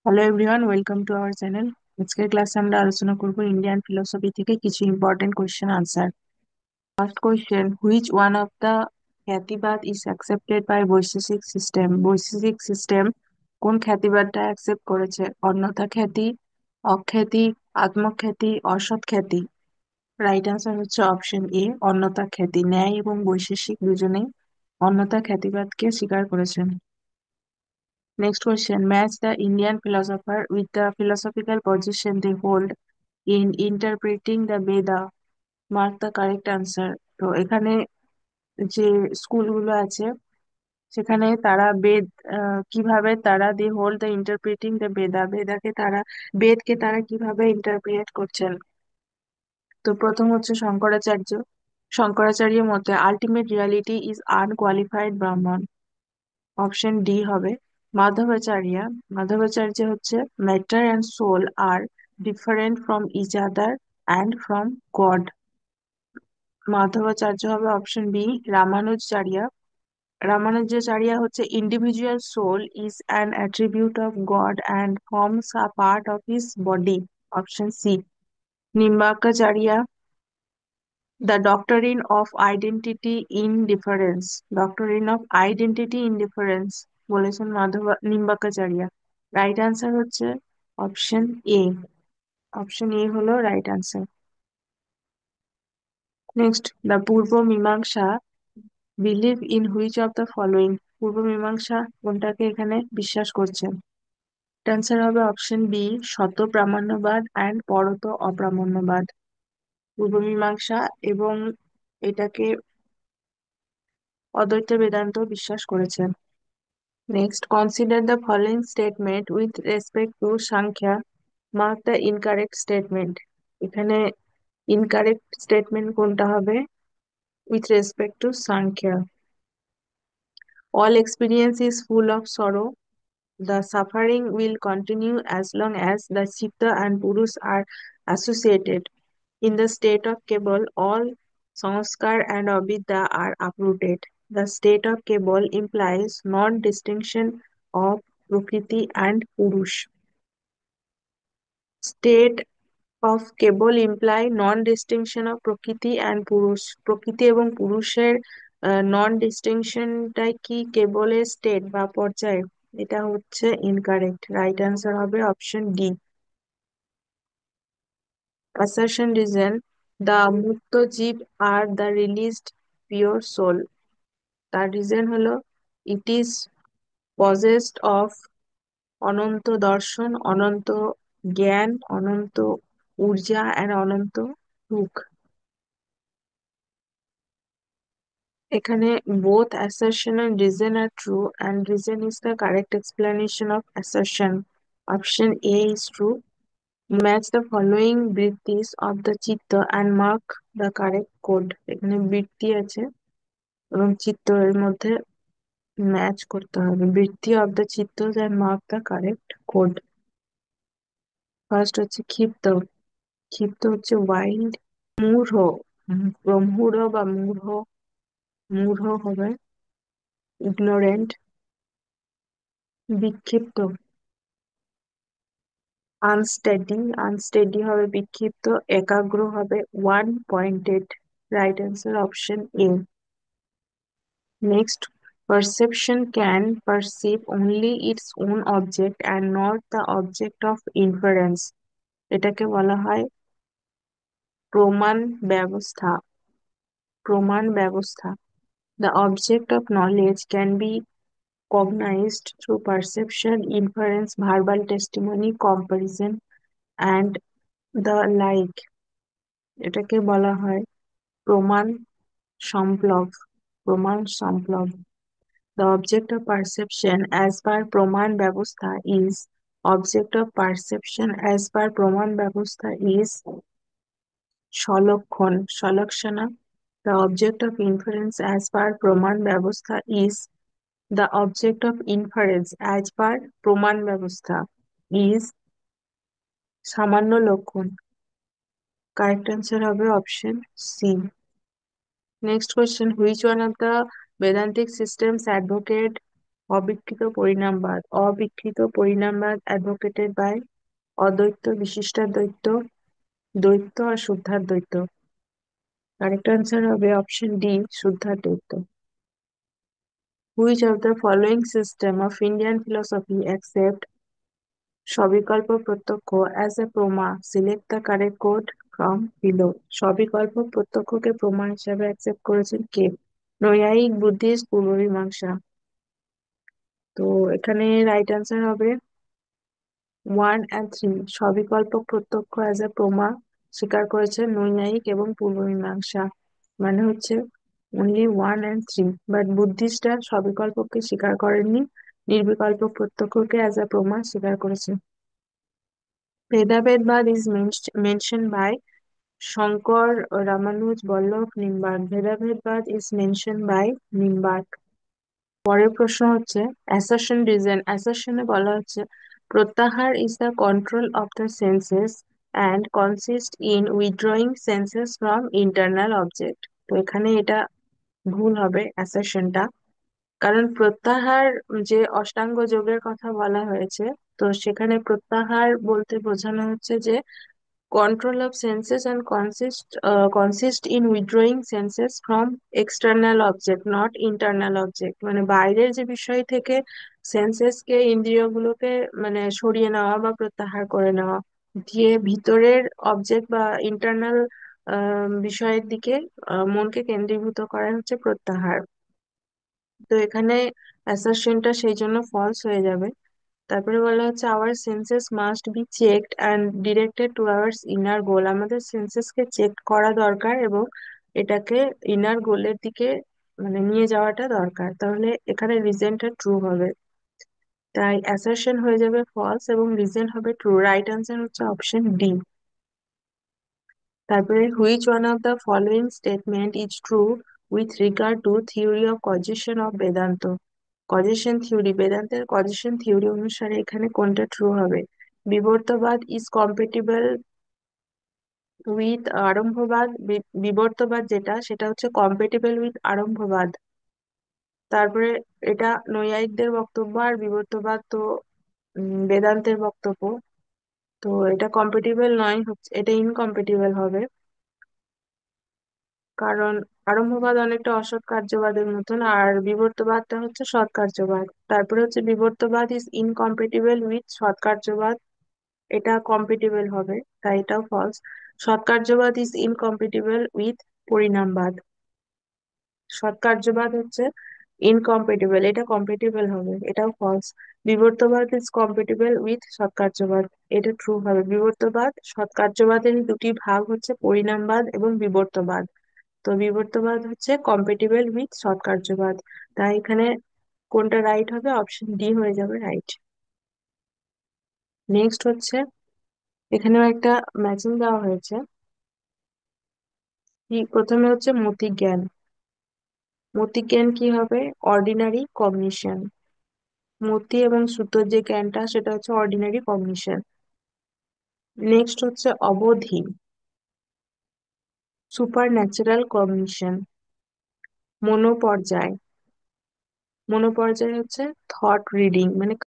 Hello everyone, welcome to our channel. আজকের ক্লাসে আমরা আলোচনা করব ইন্ডিয়ান ফিলোসফি থেকে কিছু important question answer. First question, which one of the খ্যাতিবাদ is accepted by Vaisheshika system? Vaisheshika system কোন খ্যাতিবাদটা অ্যাকসেপ্ট করেছে? অন্যথা খ্যাতি, অখ্যাতি, আত্মখ্যাতি, অসৎ খ্যাতি। রাইট আনসার হচ্ছে অপশন এ, অন্যথা খ্যাতি। ন্যায় এবং বৈশেষিক দুজনেই অন্যথা খ্যাতিবাদকে স্বীকার করেছেন। Next question. Match the Indian philosopher with the philosophical position they hold in interpreting the Veda. Mark the correct answer. তো এখানে যে স্কুলগুলো আছে সেখানে তারা বেদ কিভাবে তারা দি হোল্ড দ্য ইন্টারপ্রিটিং দ্য বেদাকে তারা বেদকে তারা কিভাবে ইন্টারপ্রিট করছেন। তো প্রথম হচ্ছে শঙ্করাচার্যের মতে ultimate reality is unqualified Brahman. Option D হবে। মাধবাচার্য মাধবাচার্য হচ্ছে ম্যাটার অ্যান্ড সোল আর different from each other and from God. Madhvacharya হবে অপশন বি। রামানুজাচার্য হচ্ছে individual soul is an attribute of God and forms a part of his body. Option C. Nimbarkacharya the doctrine of identity in difference বলেছেন Nimbarkacharya. Right answer হচ্ছে option A. Option A হলো right answer. Next, the পূর্ব মীমাংসা believe in which of the following? পূর্ব মীমাংসা কোনটাকে এখানে বিশ্বাস করছেন? Answer হবে অপশন বি, শত প্রামাণ্যবাদ অ্যান্ড পরত অপ্রামাণ্যবাদ। পূর্ব মীমাংসা এবং এটাকে অদ্বৈত বেদান্ত বিশ্বাস করেছেন। Next, consider the following statement with respect to Samkhya, mark the incorrect statement. এখানে ইনকারেক্ট স্টেটমেন্ট কোনটা হবে with respect to Samkhya? All experience is full of sorrow, the suffering will continue as long as the chitta and purus are associated. In the state of Kebal, all samskar and avidya are uprooted. The state of Kebal implies non-distinction of Prakriti and Purush. State of Kebal imply non-distinction of Prakriti and Purush. প্রকৃতি এবং পুরুষের নন ডিস্টিংশনটাই কি কেবলের state বা পর্যায়? এটা হচ্ছে incorrect. Right answer হবে option D. assertion reason, the মুক্ত জীব আর the released pure soul. তার রিজন হলো it is possessed of অনন্ত দর্শন, অনন্ত জ্ঞান, অনন্ত ঊর্জা and অনন্ত সুখ। এখানে both assertion and reason are true and reason is the correct explanation of assertion. Option A is true. Match the following বৃত্তিস of the চিত্ত and mark the correct code. এখানে বৃত্তি আছে এবং চিত্ত এর মধ্যে ম্যাচ করতে হবে। বৃত্তি of the চিত্ত and mark the correct code. First হচ্ছে ক্ষিপ্ত। ক্ষিপ্ত হচ্ছে ওয়াইল্ড। মূঢ়, ব্রহ্মূঢ় বা মূঢ়, মূঢ় হবে ইগনোরেন্ট। বিক্ষিপ্ত আনস্টেডি, আনস্টেডি হবে বিক্ষিপ্ত। একাগ্র হবে one pointed. Right answer option A. Next, perception can perceive only its own object and not the object of inference. এটাকে বলা হয় প্রমাণ ব্যবস্থা। প্রমাণ ব্যবস্থা। The object of knowledge can be cognized through perception, inference, verbal testimony, comparison, and the like. এটাকে বলা হয় প্রমাণ সম্প্লব। প্রমাণ সম্প্লব। The object of perception as per Praman Vyavastha is Shalokhan, Shalakshana. The object of inference as per Praman Vyavastha is সামান্য লক্ষণ। Correct answer হবে option C. Next question, which one of the বেদান্তিক systems advocate অবিকৃত পরিণামবাদ, অবিকৃত পরিণামবাদ advocated by অদ্বৈত, বিশিষ্টাদ্বৈত, দ্বৈত আর শুদ্ধাদ্বৈত। Correct answer হবে option D, শুদ্ধাদ্বৈত। Which of the following system of Indian philosophy accept সবিকল্প প্রত্যক্ষ as a প্রমা? Select the correct code from below. সবিকল্প প্রত্যক্ষকে প্রমা হিসাবে accept করেছেন কে? নৈয়ায়িক, Buddhist, পূর্বমীমাংসা। তো এখানে right answer হবে 1 and 3। সবিকল্প প্রত্যক্ষ অ্যাজ এ প্রমা স্বীকার করেছেন নৈয়ায়িক এবং পূর্বমীমাংসা। মানে হচ্ছে অনলি 1 and 3, বাট বুদ্ধিস্টরা সবিকল্পকে স্বীকার করেননি, নির্বিকল্প প্রত্যক্ষকে অ্যাজ এ প্রমা স্বীকার করেছে। ভেদাভেদবাদ is mentioned by Shankar, Ramanuj, Vallabh, Nimbarka. ভেদাভেদবাদ is mentioned by Nimbarka. পরের প্রশ্ন হচ্ছে অ্যাসারশন রিজন। অ্যাসারশনে বলা হচ্ছে প্রত্যাহার is the control of the senses and consist in withdrawing senses from internal object. তো এখানে এটা ভুল হবে অ্যাসারশনটা, কারণ প্রত্যাহার যে অষ্টাঙ্গ যোগের কথা বলা হয়েছে, তো সেখানে প্রত্যাহার বলতে বোঝানো হচ্ছে যে control of senses and consist in withdrawing senses from external object, not internal object। মানে বাইরের যে বিষয় থেকে সেন্সেস কে, ইন্দ্রিয়গুলোকে মানে সরিয়ে নেওয়া বা প্রত্যাহার করে নেওয়া, দিয়ে ভিতরের অবজেক্ট বা ইন্টারনাল বিষয়ের দিকে মনকে কেন্দ্রীভূত করা হচ্ছে প্রত্যাহার। তো এখানে অ্যাসারশনটা সেই জন্য ফলস হয়ে যাবে। তারপরে বলা হচ্ছে our senses must be checked and directed towards inner goal. আমাদের সেন্সেসকে চেক করা দরকার এবং এটাকে ইনার গোলের দিকে মানে নিয়ে যাওয়াটা দরকার, তাহলে এখানে রিজনটা ট্রু হবে। তাই অ্যাসারশন হয়ে যাবে ফলস এবং রিজন হবে ট্রু। রাইট আনসার হচ্ছে অপশন ডি। তারপরে which one of the following statement is true with regard to theory of causation of Vedanta? Causation theory, বেদান্তের কজেশন থিওরি অনুসারে এখানে কোনটা ট্রু হবে? বিবর্তবাদ ইজ কম্পেটিবল উইথ আরম্ভবাদ। বিবর্তবাদ যেটা, সেটা হচ্ছে কম্পেটিবল উইথ আরম্ভবাদ। তারপরে এটা নৈয়ায়িকদের বক্তব্য, আর বিবর্তবাদ তো বেদান্তের বক্তব্য। তো এটা কম্পেটিবল নয়, হচ্ছে এটা ইনকম্পেটিবল হবে, কারণ আরম্ভবাদ অনেকটা অসৎ কার্যবাদের মতন, আর বিবর্তবাদটা হচ্ছে সৎ কার্যবাদ। তারপরে হচ্ছে বিবর্তবাদ ইজ ইনকম্পেটিবল উইথ সৎ কার্যবাদ, এটা কম্পিটিবল হবে, তাই এটাও ফলস। সৎ কার্যবাদ ইজ ইনকম্পিটিবল উইথ পরিণামবাদ। সৎ কার্যবাদ হচ্ছে ইনকম্পিটিবল, এটা কম্পিটিবল হবে, এটাও ফলস। বিবর্তবাদ ইজ কম্পিটিবল উইথ সৎ কার্যবাদ, এটা ট্রু হবে। বিবর্তবাদ, সৎ কার্যবাদের দুটি ভাগ হচ্ছে পরিণামবাদ এবং বিবর্তবাদ। তো বিবর্তবাদ হচ্ছে কম্পেটিবল উইথ সৎ কার্যবাদ, তাই এখানে কোনটা রাইট হবে? অপশন ডি হয়ে যাবে রাইট। নেক্সট হচ্ছে এখানেও একটা ম্যাচিং দেওয়া হয়েছে। প্রথমে হচ্ছে মতিজ্ঞান। মতিজ্ঞান কি হবে? Ordinary cognition. মতি এবং শ্রুতর যে জ্ঞানটা, সেটা হচ্ছে অর্ডিনারি কগনিশন। নেক্সট হচ্ছে অবধি, সুপার ন্যাচারাল কগনিশন। মনোপর্যায়, মনোপর্যায় হচ্ছে থট রিডিং, মানে